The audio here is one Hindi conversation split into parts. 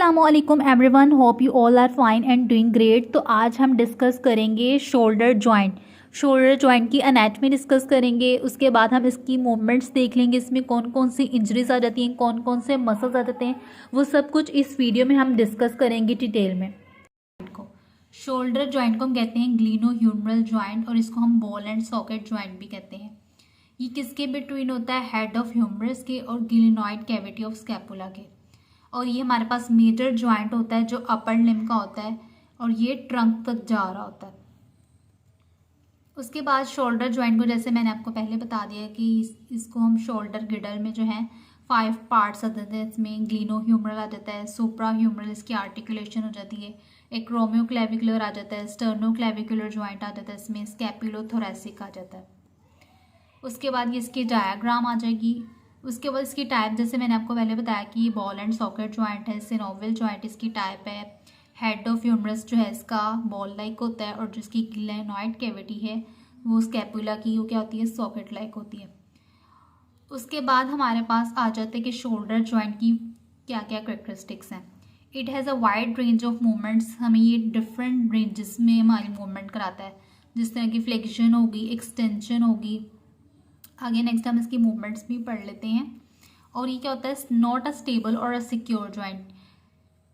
अस्सलामुअलैकुम everyone, hope you all are fine and doing great. तो आज हम डिस्कस करेंगे शोल्डर जॉइंट की एनाटमी डिस्कस करेंगे। उसके बाद हम इसकी मूवमेंट्स देख लेंगे, इसमें कौन कौन सी इंजरीज आ जाती हैं, कौन कौन से मसल्स आ जाते हैं, वो सब कुछ इस वीडियो में हम डिस्कस करेंगे डिटेल में। शोल्डर जॉइंट को हम कहते हैं ग्लिनोह्यूमरल जॉइंट, और इसको हम बॉल एंड सॉकेट जॉइंट भी कहते हैं। ये किसके बिटवीन होता है? हेड ऑफ ह्यूमरस के और ग्लिनॉइड कैविटी ऑफ स्कैपुला के। और ये हमारे पास मेजर जॉइंट होता है जो अपर लिम्ब का होता है, और ये ट्रंक तक जा रहा होता है। उसके बाद शोल्डर जॉइंट को, जैसे मैंने आपको पहले बता दिया कि इसको हम शोल्डर गिडल में जो है 5 पार्ट्स आ जाते हैं। इसमें ग्लिनोह्यूमरल आ जाता है, सुप्रा ह्यूमरल इसकी आर्टिकुलेशन हो जाती है, एक्रोमियोक्लेविकुलर आ जाता है, स्टर्नोक्लेविकुलर जॉइंट आ जाता है, इसमें स्कैपुलोथोरैसिक आ जाता है। उसके बाद ये इसकी डायग्राम आ जाएगी। उसके बाद इसकी टाइप, जैसे मैंने आपको पहले बताया कि ये बॉल एंड सॉकेट जॉइंट है, सिनोवियल जॉइंट इसकी टाइप है। हेड ऑफ ह्यूमरस जो है इसका बॉल लाइक होता है, और जिसकी ग्लिनॉइड कैविटी है वो स्कैपुला की वो क्या होती है? सॉकेट लाइक होती है। उसके बाद हमारे पास आ जाते हैं कि शोल्डर जॉइंट की क्या क्या कैरेक्टरिस्टिक्स हैं। It has a wide range of movements, हमें ये डिफरेंट रेंजेस में हमारी मूवमेंट कराता है, जिस तरह की फ्लेक्शन होगी, एक्सटेंशन होगी। आगे नेक्स्ट हम इसकी मूवमेंट्स भी पढ़ लेते हैं। और ये क्या होता है? नॉट अ स्टेबल और अ सिक्योर जॉइंट।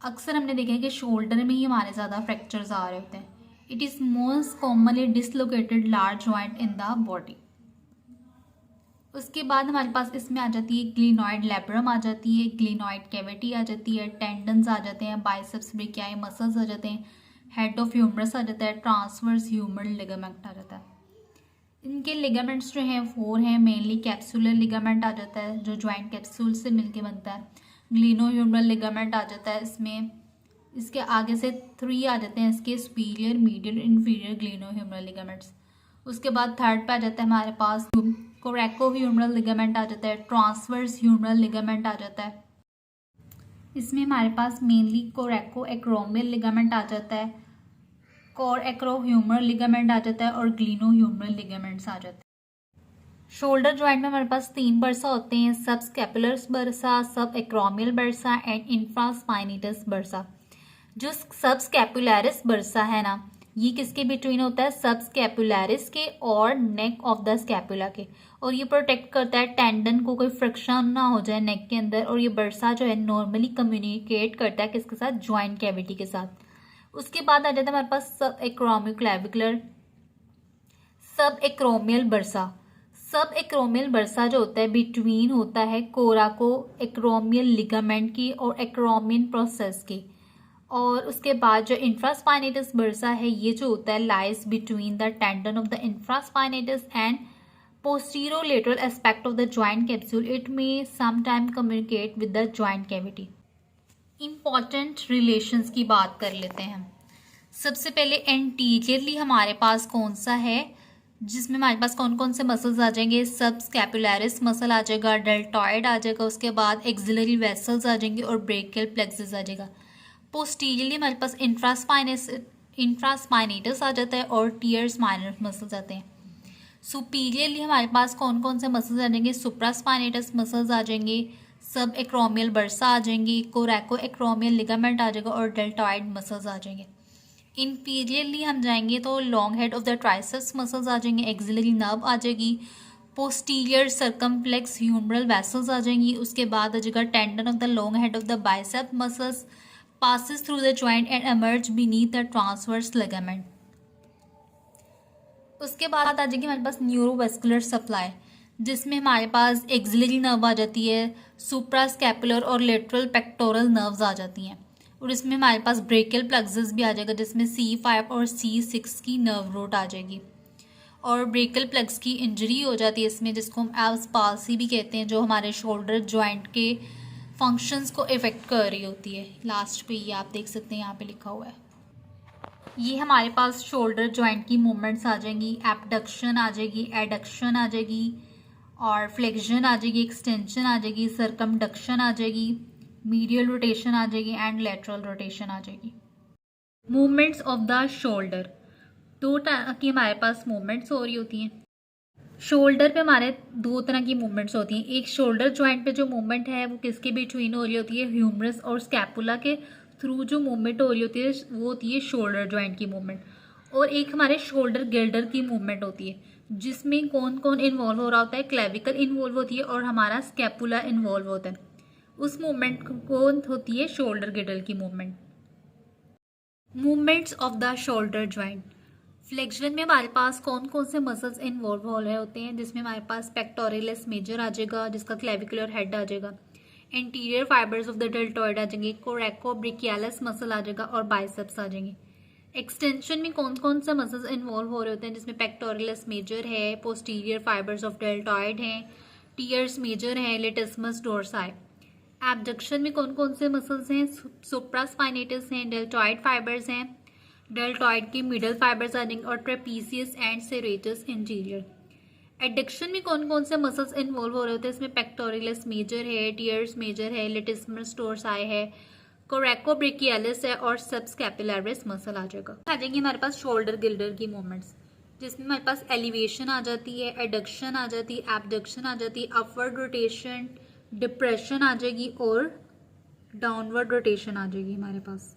अक्सर हमने देखा है कि शोल्डर में ही हमारे ज़्यादा फ्रैक्चर्स आ रहे होते हैं। It is most commonly dislocated large joint in the body. उसके बाद हमारे पास इसमें आ जाती है ग्लिनॉइड लैब्रम आ जाती है, ग्लिनॉइड कैविटी आ जाती है, टेंडन्स आ जाते हैं, बाइसेप्स ब्रेकियाई मसल्स आ जाते हैं, हेड ऑफ ह्यूमरस आ जाता है, ट्रांसवर्स ह्यूमरल लिगामेंट आ जाता है। इनके लिगामेंट्स जो हैं 4 हैं। मेनली कैप्सुलर लिगामेंट आ जाता है जो ज्वाइंट कैप्सूल से मिलके बनता है। ग्लिनोह्यूमरल लिगामेंट आ जाता है, इसमें इसके आगे से 3 आ जाते हैं इसके superior, medial, inferior glenohumeral ligaments. उसके बाद थर्ड पे आ जाता है हमारे पास कोरेकोह्यूमरल लिगामेंट आ जाता है, ट्रांसवर्स ह्यूमरल लिगामेंट आ जाता है। इसमें हमारे पास मेनली कोरेको एक्रोमियल लिगामेंट आ जाता है, कोर एक्रोह्यूमरल लिगामेंट आ जाता है, और ग्लिनोह्यूमरल लिगामेंट्स आ जाते हैं। शोल्डर जॉइंट में हमारे पास 3 बर्सा होते हैं, सब स्कैपुलर बर्सा, सब acromial bursa and infraspinatus bursa. जो सब स्कैपुलरिस बर्सा है ना, ये किसके बिटवीन होता है? सब स्कैपुलरिस के और नेक ऑफ द स्कैपुला के, और ये प्रोटेक्ट करता है टेंडन को, कोई फ्रिक्शन ना हो जाए नेक के अंदर। और ये बर्सा जो है नॉर्मली कम्युनिकेट करता है किसके साथ? ज्वाइंट कैविटी के साथ। उसके बाद आ जाता है हमारे पास सब एक्रोमियोक्लेविकुलर, सब एक्रोमियल बर्सा। सब एक्रोमियल बर्सा जो होता है बिटवीन होता है कोराको एक्रोमियल लिगामेंट की और एक्रोमियन प्रोसेस की। और उसके बाद जो इंफ्रास्पाइनेटस बर्सा है, ये जो होता है lies between the tendon of the infraspinatus and posterolateral aspect of the joint capsule. It may sometime communicate with the joint cavity. Important relations की बात कर लेते हैं हम। सबसे पहले एंटीरियरली हमारे पास कौन सा है, जिसमें हमारे पास कौन कौन से मसल्स आ जाएंगे? सब स्कैपुलरिस मसल आ जाएगा, डेल्टॉइड आ जाएगा, उसके बाद एक्सिलरी वेसल्स आ जाएंगे और ब्रेकियल प्लेक्सस आ जाएगा। पोस्टीरियरली हमारे पास इंफ्रास्पाइनेटस आ जाता है और टियर्स माइनर मसल्स आते हैं। सुपीरियरली हमारे पास कौन कौन से मसल्स आ जाएंगे? सुप्रास्पाइनेटस मसल्स आ जाएंगे, सब एक्रोमियल बर्सा आ जाएंगी, कोरेको एक्रोमियल लिगामेंट आ जाएगा, और डेल्टॉइड मसल्स आ जाएंगे। इंफीरियरली हम जाएंगे तो long head of the triceps muscles आ जाएंगे, एक्सिलरी नर्व आ जाएगी, पोस्टीरियर सर्कमफ्लेक्स ह्यूमरल वेसल्स आ जाएंगी। उसके बाद आ जाएगा tendon of the long head of the bicep muscles passes through the joint and emerge beneath the transverse ligament। उसके बाद आ जाएगी हमारे पास न्यूरोवेस्कुलर सप्लाई, जिसमें हमारे पास एक्सिलरी नर्व आ जाती है, सुप्रास्कैपुलर और लेटरल पेक्टोरल नर्व्स आ जाती हैं, और इसमें हमारे पास ब्रेकियल प्लेक्सस भी आ जाएगा, जिसमें C5 और C6 की नर्व रूट आ जाएगी। और ब्रेकियल प्लेक्स की इंजरी हो जाती है इसमें, जिसको हम एल्स पाल्सी भी कहते हैं, जो हमारे शोल्डर जॉइंट के फंक्शंस को इफेक्ट कर रही होती है। लास्ट पे ये आप देख सकते हैं, यहाँ पे लिखा हुआ है। ये हमारे पास शोल्डर जॉइंट की मूवमेंट्स आ जाएंगी, एबडक्शन आ जाएगी, एडक्शन आ जाएगी, और फ्लेक्शन आ जाएगी, एक्सटेंशन आ जाएगी, सर्कमडक्शन आ जाएगी, मीडियल रोटेशन आ जाएगी एंड लेटरल रोटेशन आ जाएगी। मूवमेंट्स ऑफ द शोल्डर, 2 तरह की हमारे पास मूवमेंट्स हो रही होती हैं। शोल्डर पे हमारे दो तरह की मूवमेंट्स होती हैं। एक शोल्डर जॉइंट पे जो मूवमेंट है वो किसके बिटवीन हो रही होती है, ह्यूमरस और स्कैपुला के थ्रू जो मूवमेंट हो रही होती है वो होती है शोल्डर जॉइंट की मूवमेंट। और एक हमारे शोल्डर गिल्डर की मूवमेंट होती है जिसमें कौन कौन इन्वॉल्व हो रहा होता है, क्लेविकल इन्वॉल्व होती है और हमारा स्कैपुला इन्वॉल्व होता है। उस मूवमेंट कौन होती है, शोल्डर गिल्डर की movement. Movements of the shoulder joint. Flexion में हमारे पास कौन कौन से मसल्स इन्वॉल्व हो रहे होते हैं, जिसमें हमारे पास पेक्टोरियलिस मेजर आ जाएगा जिसका क्लेविकुलर हेड आ जाएगा, anterior fibres of the deltoid आ जाएंगे, कोरेकोब्रेकियालिस मसल आ जाएगा और बाइसेप्स आ जाएंगे। एक्सटेंशन में कौन कौन से मसल्स इन्वॉल्व हो रहे होते हैं, जिसमें पेक्टोरियलिस मेजर है, पोस्टीरियर फाइबर्स ऑफ डेल्टॉइड हैं, टीयर्स मेजर है, लेटिस्मस डोर्साई। एब्डक्शन में कौन कौन से मसल्स हैं, सुप्रास्पाइनेटस हैं, डेल्टॉइड फाइबर्स हैं, डेल्टॉइड की मिडल फाइबर्स आ जाएंगे और trapezius and serratus interior. Adduction में कौन कौन से मसल्स इन्वॉल्व हो रहे होते हैं, इसमें पेक्टोरियलिस मेजर है, टियर्स मेजर है, लेटिस्मस डोर्साई है, कोरेकोब्रेकियालिस है और सबस्कैपुलरिस मसल आ जाएगा। आ जाएंगी हमारे पास शोल्डर गिल्डर की मूवमेंट्स, जिसमें हमारे पास एलिवेशन आ जाती है, एडक्शन आ जाती है, एबडक्शन आ जाती है, अपवर्ड रोटेशन, डिप्रेशन आ जाएगी और डाउनवर्ड रोटेशन आ जाएगी हमारे पास।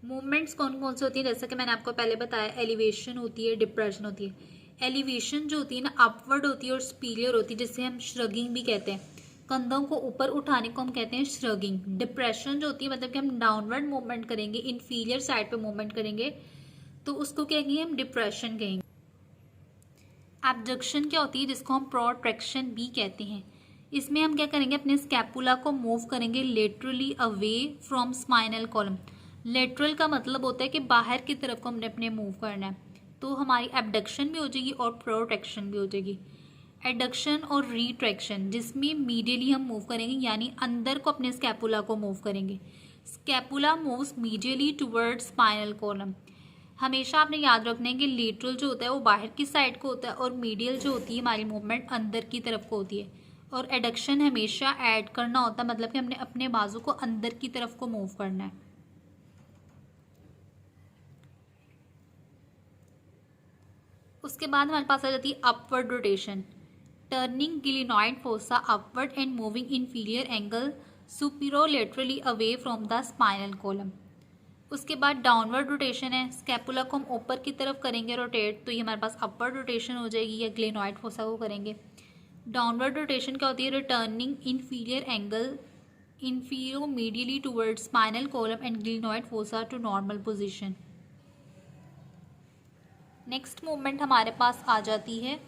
मूवमेंट्स कौन कौन सी होती है, जैसा कि मैंने आपको पहले बताया, एलिवेशन होती है, डिप्रेशन होती है। एलिवेशन जो होती है ना अपवर्ड होती है और स्पीरियर होती है, जिसे हम श्रगिंग भी कहते हैं। कंधों को ऊपर उठाने को हम कहते हैं श्रगिंग। डिप्रेशन जो होती है मतलब कि हम डाउनवर्ड मूवमेंट करेंगे, इन्फीरियर साइड पे मूवमेंट करेंगे तो उसको कहेंगे हम डिप्रेशन कहेंगे। एब्डक्शन क्या होती है, जिसको हम प्रोट्रैक्शन भी कहते हैं। इसमें हम क्या करेंगे, अपने स्कैपुला को मूव करेंगे laterally away from spinal column. Lateral का मतलब होता है कि बाहर की तरफ को हमने अपने मूव करना है, तो हमारी एबडक्शन भी हो जाएगी और प्रोट्रैक्शन भी हो जाएगी। एडक्शन और रिट्रैक्शन, जिसमें मीडियली हम मूव करेंगे यानी अंदर को अपने स्कैपुला को मूव करेंगे। Scapula moves medially towards spinal column. हमेशा आपने याद रखना है कि लेटरल जो होता है वो बाहर की साइड को होता है और मीडियल जो होती है हमारी मूवमेंट अंदर की तरफ को होती है। और एडक्शन हमेशा ऐड करना होता है, मतलब कि हमने अपने बाजू को अंदर की तरफ को मूव करना है। उसके बाद हमारे पास आ जाती है upward rotation, turning glenoid fossa upward and moving inferior angle superolaterally away from the spinal column. उसके बाद डाउनवर्ड रोटेशन है, स्कैपुला को हम ऊपर की तरफ करेंगे रोटेट तो ये हमारे पास अपवर्ड रोटेशन हो जाएगी, या ग्लिनॉइड फोसा को करेंगे। डाउनवर्ड रोटेशन क्या होती है, returning inferior angle inferomedially towards spinal column and glenoid fossa to normal position. Next movement हमारे पास आ जाती है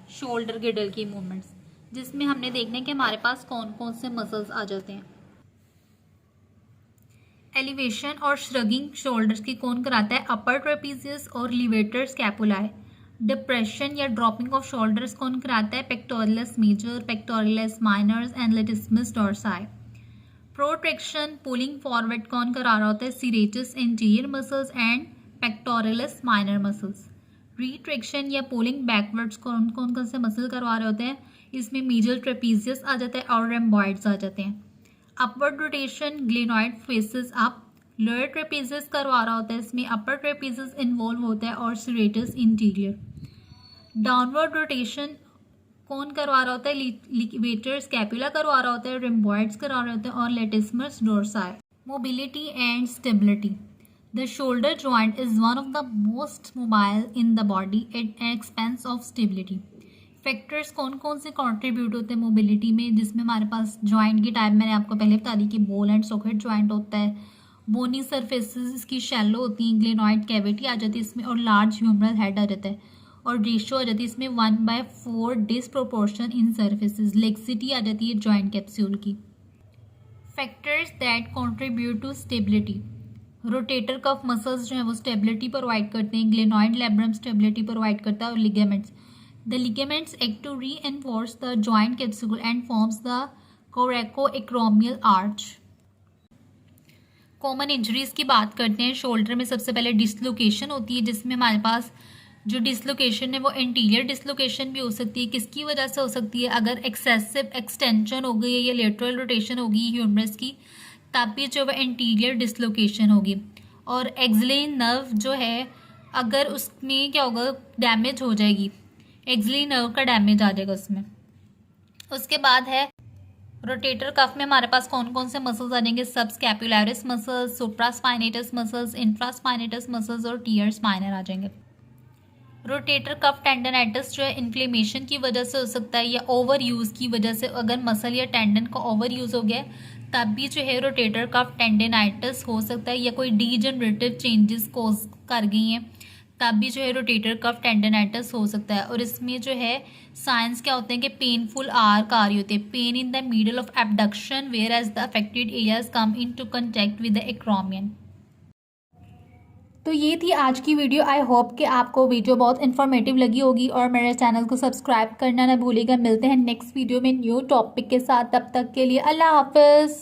शोल्डर गिडल की मूवमेंट्स, जिसमें हमने देखना है कि हमारे पास कौन कौन से मसल्स आ जाते हैं। एलिवेशन और श्रगिंग शोल्डर्स की कौन कराता है, अपर ट्रेपीजियस और लिवेटर स्कैपुलाe। डिप्रेशन या ड्रॉपिंग ऑफ शोल्डर्स कौन कराता है, pectoralis major, pectoralis minors and latissimus dorsi. Protraction pulling forward कौन करा रहा होता है, serratus interior muscles and pectoralis minor muscles. Retraction या पुलिंग बैकवर्ड्स कौन कौन से मसल करवा रहे होते हैं, इसमें मीडियल ट्रेपीजियस आ जाता है और रेम्बॉइड्स आ जाते हैं। Upward rotation glenoid faces up, lower trapezius करवा रहा होता है, इसमें अपर ट्रेपीजियस इन्वॉल्व होता है और सीरेटस इंटीरियर। डाउनवर्ड रोटेशन कौन करवा रहा होता है, लिवेटर स्कैपुला करवा रहा होता है, रेम्बॉइड्स करवा रहे होते हैं और latissimus dorsi. Mobility and stability. The shoulder joint is one of the most mobile in the body at expense of stability. Factors कौन कौन से कंट्रीब्यूट होते हैं मोबिलिटी में, जिसमें हमारे पास जॉइंट की टाइप मैंने आपको पहले बता दी कि बोल एंड सॉकेट जॉइंट होता है, बोनी सरफेसेस इसकी शैलो होती हैं, ग्लिनॉइड कैविटी आ जाती है इसमें और लार्ज ह्यूमरल हेड आ जाता है और रेशियो आ जाती है इसमें 1/4 डिसप्रोपोर्शन इन सर्फेसेस। लेक्सिटी आ जाती है जॉइंट कैप्सूल की। Factors that contribute to stability. Rotator cuff muscles जो है वो स्टेबिलिटी प्रोवाइड करते हैं, ग्लिनॉइड लैब्रम स्टेबिलिटी प्रोवाइड करता है और ligaments, the ligaments act to reinforce the joint capsule and forms the coracoacromial arch. Common injuries की बात करते हैं, शोल्डर में सबसे पहले डिसलोकेशन होती है, जिसमें हमारे पास जो डिसलोकेशन है वो इंटीरियर डिसलोकेशन भी हो सकती है। किसकी वजह से हो सकती है, अगर एक्सेसिव एक्सटेंशन हो गई है या लेटरल रोटेशन होगी ह्यूमरस की, तब भी जो है इंटीरियर डिसलोकेशन होगी। और एक्सिलरी नर्व जो है अगर उसमें क्या होगा, डैमेज हो जाएगी एक्सिलरी नर्व का डैमेज आ जाएगा उसमें। उसके बाद है रोटेटर कफ में हमारे पास कौन कौन से मसल्स आ जाएंगे, subscapularis muscles, supraspinatus muscles, infraspinatus muscles और टियर्स माइनर आ जाएंगे। रोटेटर कफ टेंडनाइटिस जो है इन्फ्लेमेशन की वजह से हो सकता है या ओवर यूज़ की वजह से, अगर मसल या टेंडन का ओवर यूज़ हो गया तब भी जो है रोटेटर कफ टेंडनाइटिस हो सकता है, या कोई डीजनरेटिव चेंजेस कोज कर गई हैं तब भी जो है रोटेटर कफ टेंडनाइटिस हो सकता है। और इसमें जो है साइंस क्या होते हैं कि पेनफुल आर्क आ रही होती है, pain in the middle of abduction where as the affected areas come in to contact with the acromion. तो ये थी आज की वीडियो। आई होप कि आपको वीडियो बहुत इन्फॉर्मेटिव लगी होगी और मेरे चैनल को सब्सक्राइब करना ना भूलिएगा। मिलते हैं नेक्स्ट वीडियो में न्यू टॉपिक के साथ, तब तक के लिए अल्लाह हाफिज़।